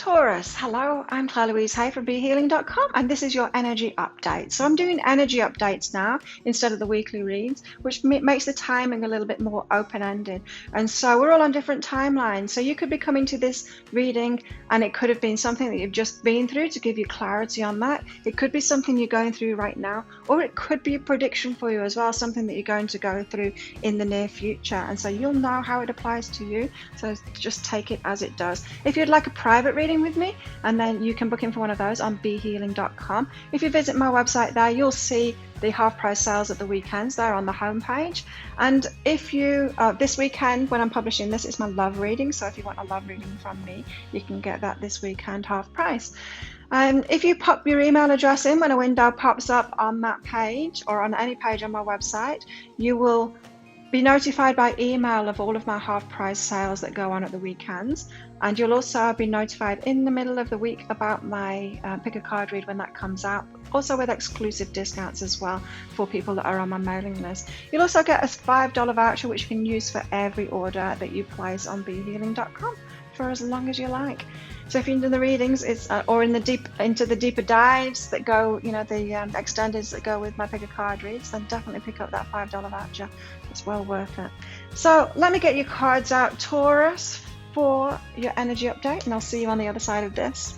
Taurus, hello, I'm Claire Louise Hay from BeHealing.com and this is your energy update. So I'm doing energy updates now instead of the weekly reads, which makes the timing a little bit more open-ended. And so we're all on different timelines. So you could be coming to this reading and it could have been something that you've just been through to give you clarity on that. It could be something you're going through right now, or it could be a prediction for you as well, something that you're going to go through in the near future. And so you'll know how it applies to you. So just take it as it does. If you'd like a private reading with me, and then you can book in for one of those on BeHealing.com. If you visit my website there, you'll see the half price sales at the weekends there on the homepage. And if you this weekend when I'm publishing this, it's my love reading, so if you want a love reading from me, you can get that this weekend half price. If you pop your email address in when a window pops up on that page or on any page on my website, you will be notified by email of all of my half price sales that go on at the weekends, and you'll also be notified in the middle of the week about my pick a card read when that comes out, also with exclusive discounts as well for people that are on my mailing list. You'll also get a $5 voucher which you can use for every order that you place on BeHealing.com for as long as you like. So if you're into the readings, it's or into the deeper dives that go, the extendeds that go with my pick a card reads, then definitely pick up that $5 voucher. It's well worth it. So let me get your cards out, Taurus, for your energy update, and I'll see you on the other side of this.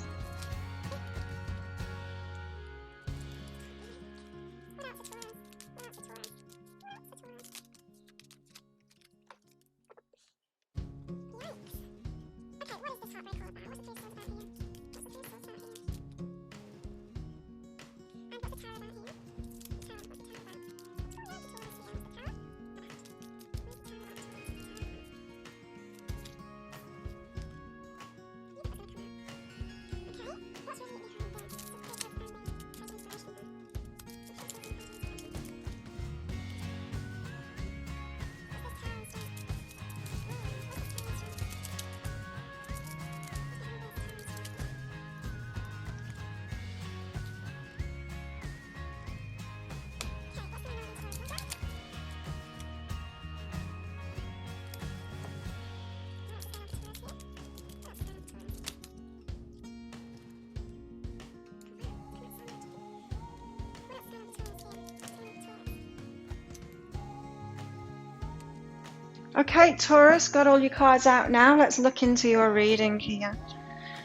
Okay, Taurus, got all your cards out now. Let's look into your reading here.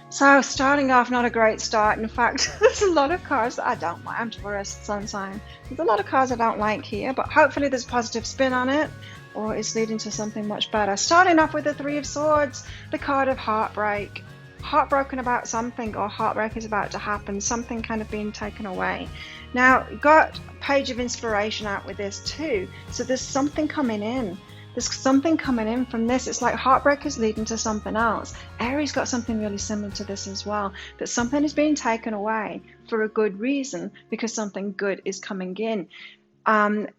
So starting off, not a great start. In fact, there's a lot of cards that I don't like. I'm Taurus, sun sign. There's a lot of cards I don't like here, but hopefully there's a positive spin on it, or it's leading to something much better. Starting off with the Three of Swords, the card of heartbreak. Heartbroken about something, or heartbreak is about to happen, something kind of being taken away. Now, got Page of Inspiration out with this too, so there's something coming in. There's something coming in from this. It's like heartbreak is leading to something else. Aries got something really similar to this as well, that something is being taken away for a good reason because something good is coming in.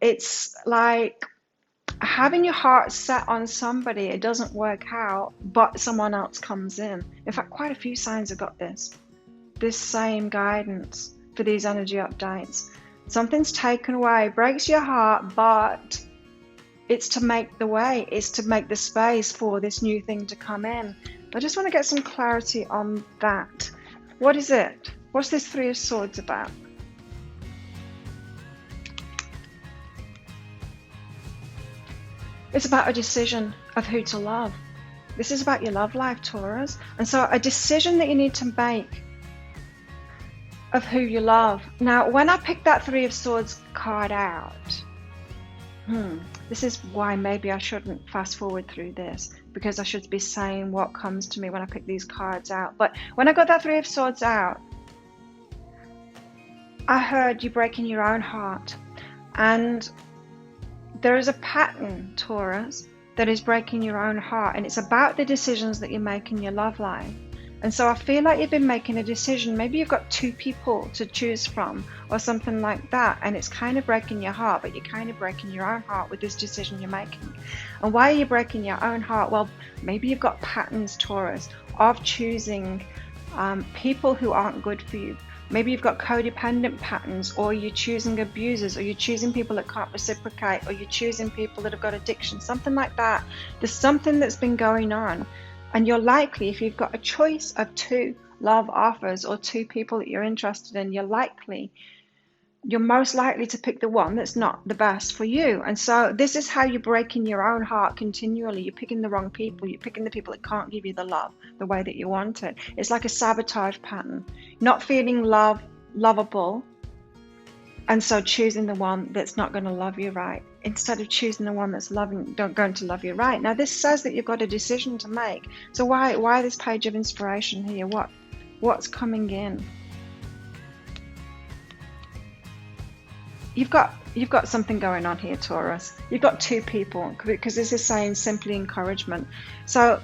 It's like having your heart set on somebody, it doesn't work out, but someone else comes in. In fact, quite a few signs have got this same guidance for these energy updates. Something's taken away, breaks your heart, but it's to make the way, it's to make the space for this new thing to come in. I just want to get some clarity on that. What is it? What's this Three of Swords about? It's about a decision of who to love. This is about your love life, Taurus. And so a decision that you need to make of who you love. Now, when I picked that Three of Swords card out, this is why maybe I shouldn't fast forward through this, because I should be saying what comes to me when I pick these cards out. But when I got that Three of Swords out, I heard you breaking your own heart. And there is a pattern, Taurus, that is breaking your own heart. And it's about the decisions that you make in your love life. And so I feel like you've been making a decision. Maybe you've got two people to choose from or something like that. And it's kind of breaking your heart, but you're kind of breaking your own heart with this decision you're making. And why are you breaking your own heart? Well, maybe you've got patterns, Taurus, of choosing people who aren't good for you. Maybe you've got codependent patterns, or you're choosing abusers, or you're choosing people that can't reciprocate, or you're choosing people that have got addiction, something like that. There's something that's been going on. And you're likely, if you've got a choice of two love offers or 2 people that you're interested in, you're most likely to pick the one that's not the best for you. And so this is how you're breaking your own heart continually. You're picking the wrong people. You're picking the people that can't give you the love the way that you want it. It's like a sabotage pattern. Not feeling lovable, and so choosing the one that's not going to love you right, instead of choosing the one that's going to love you right. Now this says that you've got a decision to make. So why this page of inspiration here? What's coming in? You've got something going on here, Taurus. You've got 2 people, because this is saying simply encouragement. So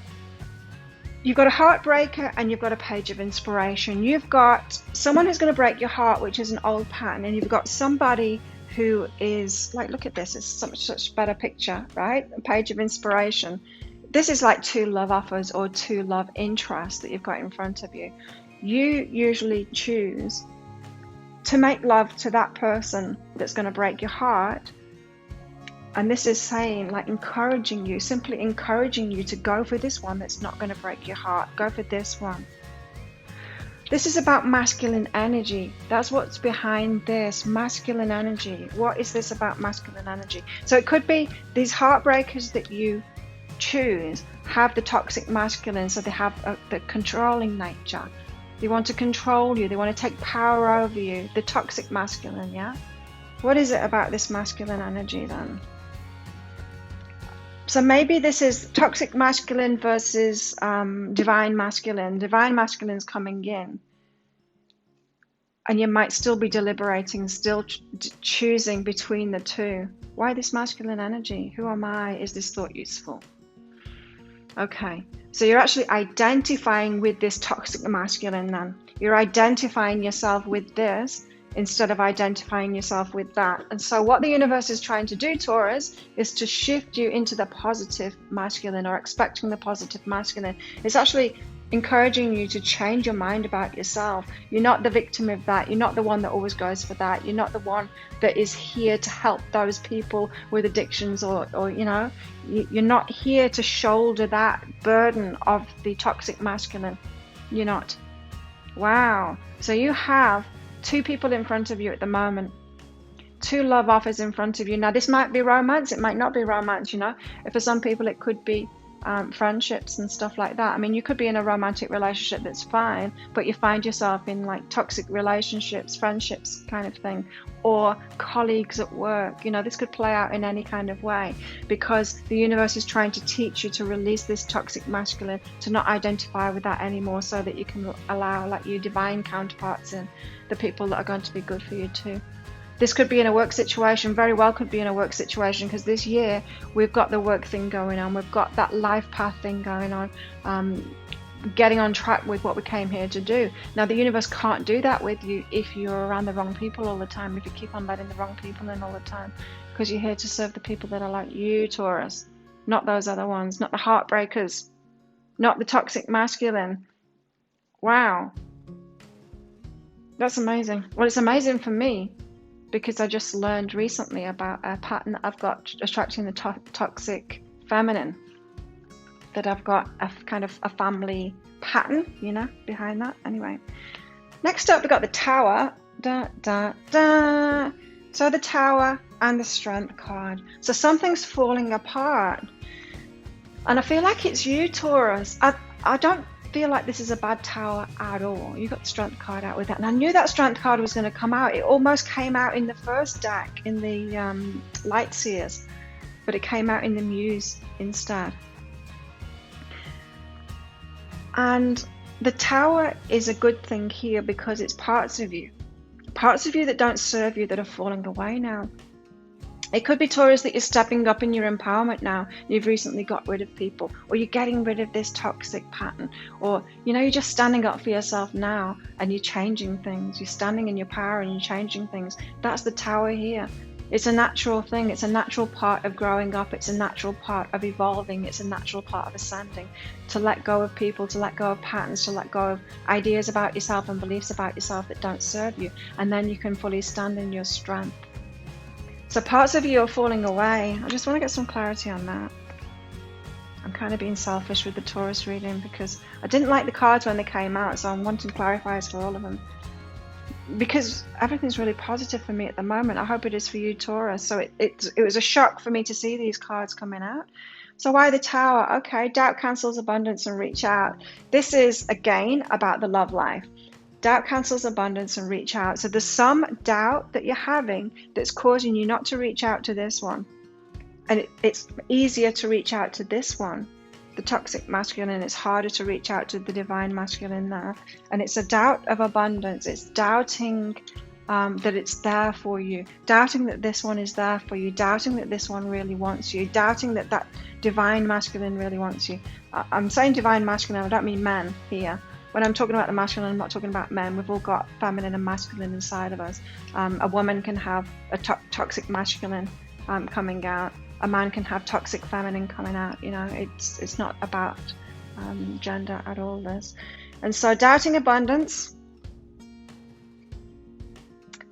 you've got a heartbreaker and you've got a page of inspiration. You've got someone who's going to break your heart, which is an old pattern, and you've got somebody who is like, look at this, it's such a better picture, right? A page of inspiration. This is like 2 love offers or 2 love interests that you've got in front of you. You usually choose to make love to that person that's going to break your heart. And this is saying, like, encouraging you, simply encouraging you to go for this one that's not going to break your heart. Go for this one. This is about masculine energy. That's what's behind this, masculine energy. What is this about masculine energy? So it could be these heartbreakers that you choose have the toxic masculine, so they have the controlling nature. They want to control you. They want to take power over you. The toxic masculine, yeah? What is it about this masculine energy then? So maybe this is toxic masculine versus divine masculine. Divine masculine is coming in. And you might still be deliberating, still choosing between the 2. Why this masculine energy? Who am I? Is this thought useful? Okay, so you're actually identifying with this toxic masculine then. You're identifying yourself with this instead of identifying yourself with that. And so what the universe is trying to do, Taurus, is to shift you into the positive masculine, or expecting the positive masculine. It's actually encouraging you to change your mind about yourself. You're not the victim of that. You're not the one that always goes for that. You're not the one that is here to help those people with addictions, or you know, you're not here to shoulder that burden of the toxic masculine. You're not. Wow. So you have 2 people in front of you at the moment. 2 love offers in front of you. Now this might be romance, it might not be romance, you know. For some people it could be friendships and stuff like that. I mean, you could be in a romantic relationship that's fine, but you find yourself in like toxic relationships, friendships kind of thing, or colleagues at work. You know, this could play out in any kind of way, because the universe is trying to teach you to release this toxic masculine, to not identify with that anymore, so that you can allow like your divine counterparts in, the people that are going to be good for you too. This could be in a work situation, very well could be in a work situation, because this year we've got the work thing going on, we've got that life path thing going on, getting on track with what we came here to do. Now the universe can't do that with you if you're around the wrong people all the time, if you keep on letting the wrong people in all the time, because you're here to serve the people that are like you, Taurus, not those other ones, not the heartbreakers, not the toxic masculine. Wow, that's amazing. Well, it's amazing for me, because I just learned recently about a pattern that I've got attracting the toxic feminine, that I've got a kind of a family pattern, you know, behind that. Anyway, next up we've got the Tower. Da, da, da. So the Tower and the Strength card. So something's falling apart, and I feel like it's you, Taurus. I don't feel like this is a bad Tower at all. You got the Strength card out with that, and I knew that Strength card was going to come out. It almost came out in the first deck in the Light Seers, but it came out in the Muse instead. And the Tower is a good thing here, because it's parts of you that don't serve you, that are falling away now. It could be, Taurus, that you're stepping up in your empowerment now. You've recently got rid of people, or you're getting rid of this toxic pattern, or, you know, you're just standing up for yourself now and you're changing things. You're standing in your power and you're changing things. That's the Tower here. It's a natural thing. It's a natural part of growing up. It's a natural part of evolving. It's a natural part of ascending, to let go of people, to let go of patterns, to let go of ideas about yourself and beliefs about yourself that don't serve you. And then you can fully stand in your strength. So parts of you are falling away. I just want to get some clarity on that. Okay. kind of being selfish with the Taurus reading because I didn't like the cards when they came out, so I'm wanting clarifiers for all of them. Because everything's really positive for me at the moment. I hope it is for you, Taurus. So it was a shock for me to see these cards coming out. So why the Tower? Okay, doubt cancels abundance and reach out. This is, again, about the love life. Doubt cancels abundance and reach out. So there's some doubt that you're having that's causing you not to reach out to this one. And it's easier to reach out to this one. The toxic masculine, it's harder to reach out to the divine masculine there. And it's a doubt of abundance. It's doubting that it's there for you, doubting that this one is there for you, doubting that this one really wants you, doubting that that divine masculine really wants you. I'm saying divine masculine, I don't mean men here. When I'm talking about the masculine, I'm not talking about men. We've all got feminine and masculine inside of us. A woman can have a toxic masculine coming out. A man can have toxic feminine coming out. You know, it's not about gender at all, this. And so doubting abundance,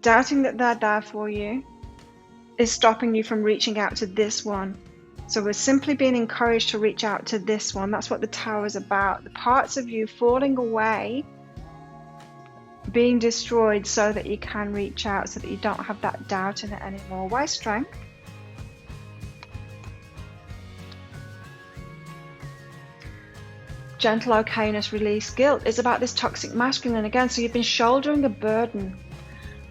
doubting that they're there for you, is stopping you from reaching out to this one. So we're simply being encouraged to reach out to this one. That's what the Tower is about. The parts of you falling away, being destroyed so that you can reach out, so that you don't have that doubt in it anymore. Why strength? Gentle okayness, release, guilt is about this toxic masculine again. So you've been shouldering a burden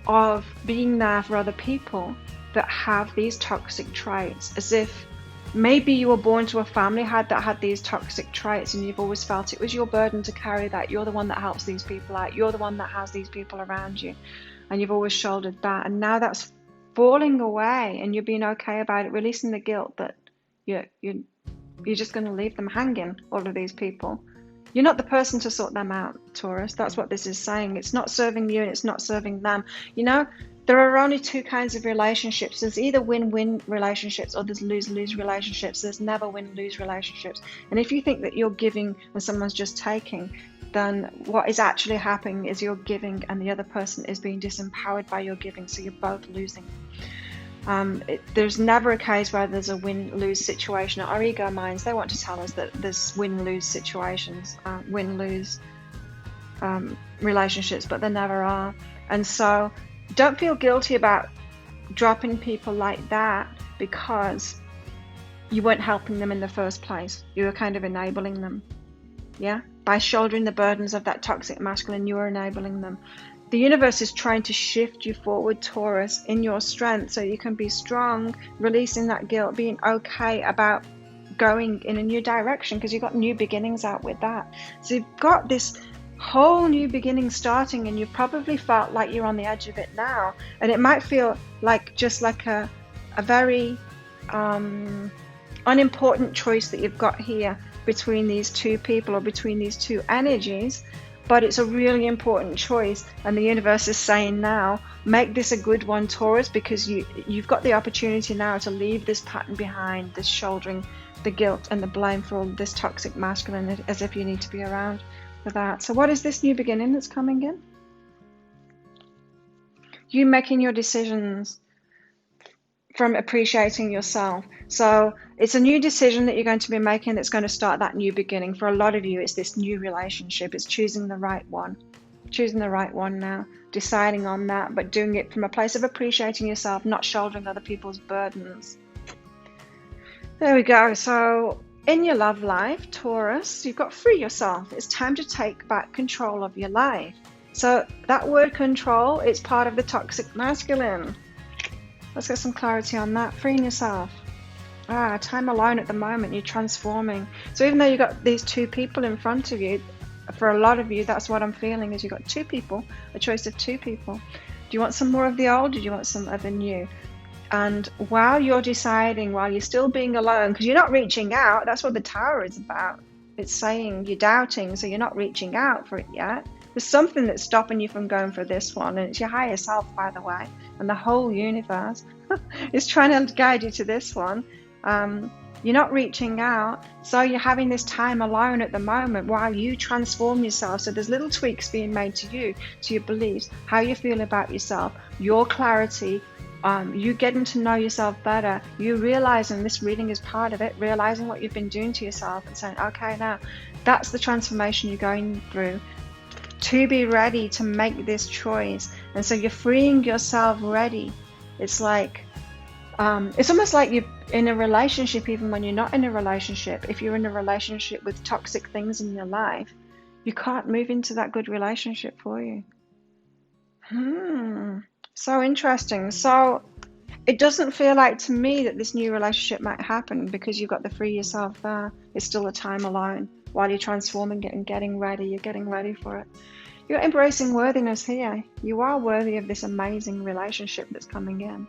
of being there for other people that have these toxic traits, as if maybe you were born to a family that had these toxic traits and you've always felt it was your burden to carry that. You're the one that helps these people out. You're the one that has these people around you, and you've always shouldered that. And now that's falling away and you're being okay about it, releasing the guilt that you're just going to leave them hanging, all of these people. You're not the person to sort them out, Taurus. That's what this is saying. It's not serving you and it's not serving them. You know, there are only two kinds of relationships. There's either win-win relationships or there's lose-lose relationships. There's never win-lose relationships. And if you think that you're giving and someone's just taking, then what is actually happening is you're giving and the other person is being disempowered by your giving. So you're both losing. There's never a case where there's a win-lose situation. Our ego minds, they want to tell us that there's win-lose situations, win-lose relationships, but there never are. And so don't feel guilty about dropping people like that because you weren't helping them in the first place. You were kind of enabling them. Yeah? By shouldering the burdens of that toxic masculine, you were enabling them. The universe is trying to shift you forward, Taurus, in your strength so you can be strong, releasing that guilt, being okay about going in a new direction because you've got new beginnings out with that. So you've got this whole new beginning starting and you've probably felt like you're on the edge of it now. And it might feel like just like a very unimportant choice that you've got here between these two people or between these two energies. But it's a really important choice, and the universe is saying now, make this a good one, Taurus, because you've got the opportunity now to leave this pattern behind, this shouldering the guilt and the blame for all this toxic masculine as if you need to be around for that. So what is this new beginning that's coming in? You making your decisions from appreciating yourself. So it's a new decision that you're going to be making that's going to start that new beginning. For a lot of you, it's this new relationship. It's choosing the right one. Choosing the right one now. Deciding on that, but doing it from a place of appreciating yourself, not shouldering other people's burdens. There we go. So in your love life, Taurus, you've got to free yourself. It's time to take back control of your life. So that word control, it's part of the toxic masculine. Let's get some clarity on that. Freeing yourself. Time alone at the moment. You're transforming. So even though you've got these two people in front of you, for a lot of you, that's what I'm feeling is you've got two people, a choice of two people. Do you want some more of the old or do you want some of the new? And while you're deciding, while you're still being alone, because you're not reaching out, that's what the Tower is about. It's saying you're doubting, so you're not reaching out for it yet. There's something that's stopping you from going for this one, and it's your higher self, by the way, and the whole universe is trying to guide you to this one. You're not reaching out, so you're having this time alone at the moment while you transform yourself. So there's little tweaks being made to you, to your beliefs, how you feel about yourself, your clarity, you getting to know yourself better, you realizing this reading is part of it, realizing what you've been doing to yourself and saying, okay, now that's the transformation you're going through to be ready to make this choice. And so you're freeing yourself ready. It's like, it's almost like you're in a relationship, even when you're not in a relationship. If you're in a relationship with toxic things in your life, you can't move into that good relationship for you. So interesting. So it doesn't feel like to me that this new relationship might happen because you've got to free yourself there. It's still a time alone while you're transforming it and getting ready. You're getting ready for it. You're embracing worthiness here. You are worthy of this amazing relationship that's coming in.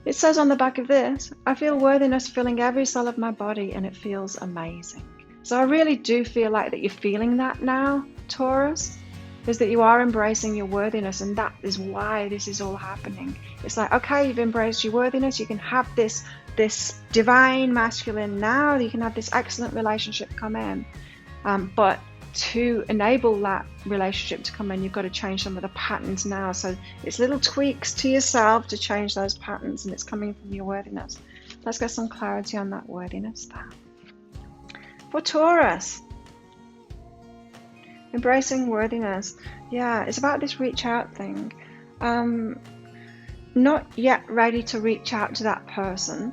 It says on the back of this, I feel worthiness filling every cell of my body and it feels amazing. So I really do feel like that you're feeling that now, Taurus, is that you are embracing your worthiness, and that is why this is all happening. It's like, okay, you've embraced your worthiness, you can have this divine masculine now, you can have this excellent relationship come in. But to enable that relationship to come in, you've got to change some of the patterns now. So it's little tweaks to yourself to change those patterns, and it's coming from your worthiness. Let's get some clarity on that worthiness there. For Taurus, embracing worthiness. Yeah, it's about this reach out thing. Not yet ready to reach out to that person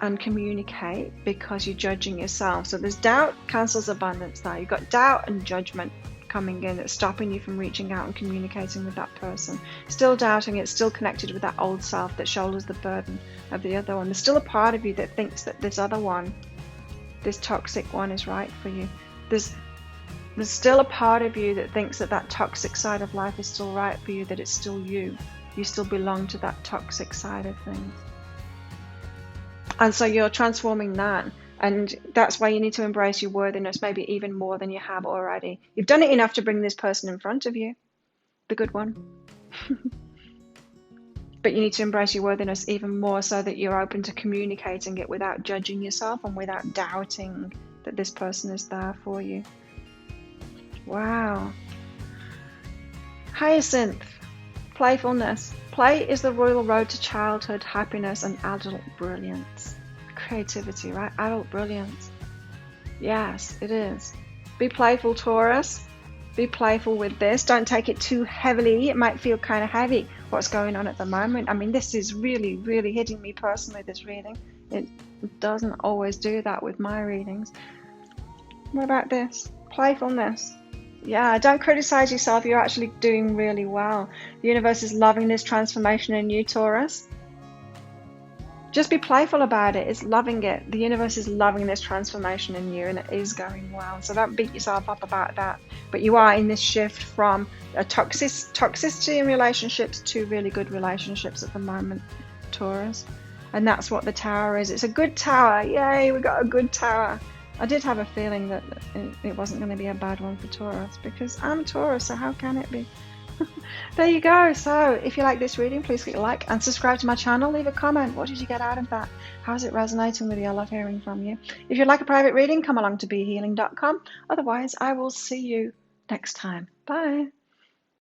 and communicate because you're judging yourself. So there's doubt cancels abundance there. You've got doubt and judgment coming in that's stopping you from reaching out and communicating with that person. Still doubting it, still connected with that old self that shoulders the burden of the other one. There's still a part of you that thinks that this other one, this toxic one, is right for you. There's still a part of you that thinks that that toxic side of life is still right for you, that it's still you. You still belong to that toxic side of things. And so you're transforming that. And that's why you need to embrace your worthiness, maybe even more than you have already. You've done it enough to bring this person in front of you, the good one. But you need to embrace your worthiness even more so that you're open to communicating it without judging yourself and without doubting that this person is there for you. Wow. Hyacinth, playfulness. Play is the royal road to childhood, happiness, and adult brilliance. Creativity, right? Adult brilliance. Yes, it is. Be playful, Taurus. Be playful with this. Don't take it too heavily. It might feel kind of heavy, what's going on at the moment. I mean, this is really, really hitting me personally, this reading. It doesn't always do that with my readings. What about this? Playfulness. Yeah, don't criticize yourself. You're actually doing really well. The universe is loving this transformation in you, Taurus. Just be playful about it. It's loving it. The universe is loving this transformation in you, and it is going well. So don't beat yourself up about that. But you are in this shift from a toxicity in relationships to really good relationships at the moment, Taurus. And that's what the tower is. It's a good tower. Yay, we got a good tower. I did have a feeling that it wasn't going to be a bad one for Taurus because I'm Taurus, so how can it be? There you go. So if you like this reading, please click like and subscribe to my channel. Leave a comment. What did you get out of that? How's it resonating with you? I love hearing from you. If you'd like a private reading, come along to BeHealing.com. Otherwise, I will see you next time. Bye.